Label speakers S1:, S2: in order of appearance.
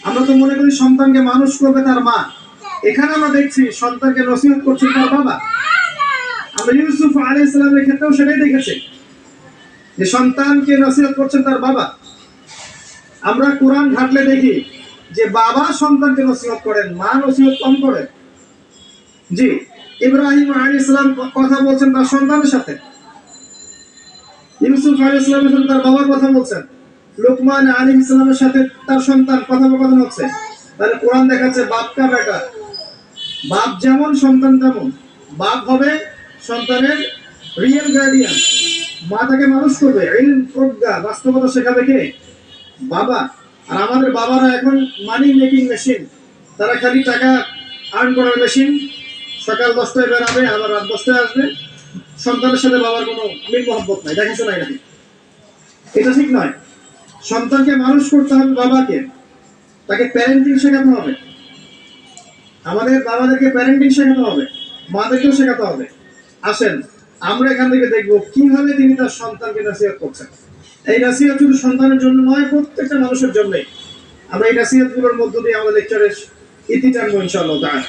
S1: আমরা তো মনে করি সন্তানকে মানুষ করবে তার মা, এখানে আমরা দেখছি সন্তানকে নসিহত করছেন তার বাবা। আমরা ইউসুফ আলাইহিস সালামের ক্ষেত্রেও সেটাই দেখেছি যে সন্তানকে নসিহত করছেন তার বাবা। আমরা কোরআন ঘাটলে দেখি যে বাবা সন্তানকে নসিহত করেন, মা নসিহত কম করেন। জি, ইব্রাহিম আলাইহিস সালাম কথা বলছেন তার সন্তানের সাথে, ইউসুফ আলাইহিস সালামের সাথে তার বাবার কথা বলছেন, লোকমান আলাইহিস সালামের সাথে তার সন্তান কথোপকথন হচ্ছে। তাহলে কোরআন দেখাচ্ছে বাপ কা বেটা, বাপ যেমন সন্তান তেমন। বাপ হবে সন্তানের রিয়েল গার্ডিয়ান, মা তাকে মানুষ করবে, ইলম প্রজ্ঞা বাস্তবতা শেখাবে কে? বাবা। আর আমাদের বাবারা এখন মানি মেকিং মেশিন, তারা খালি টাকা আর্ন করার মেশিন। সকাল 10টায় বেরাবে, আবার রাত 10টায় আসবে। সন্তানের সাথে বাবার কোনো মিল মহব্বত নাই, দেখেছো নাই নাকি? এটা ঠিক নয়। সন্তানকে মানুষ করতে হবে বাবাকে, তাকে প্যারেন্টিং শেখাতে হবে। আমাদের বাবাদেরকে প্যারেন্টিং শেখাতে হবে, মাদেরকেও শেখাতে হবে। আসেন আমরা এখান থেকে দেখবো কিভাবে তিনি তার সন্তানকে নসিহত করছেন। এই নসিহত শুধু সন্তানের জন্য নয়, প্রত্যেকটা মানুষের জন্যই। আমরা এই নসিহতগুলোর মধ্য দিয়ে আমাদের লেকচারের ইতি টানবো ইনশাআল্লাহ তাআলা।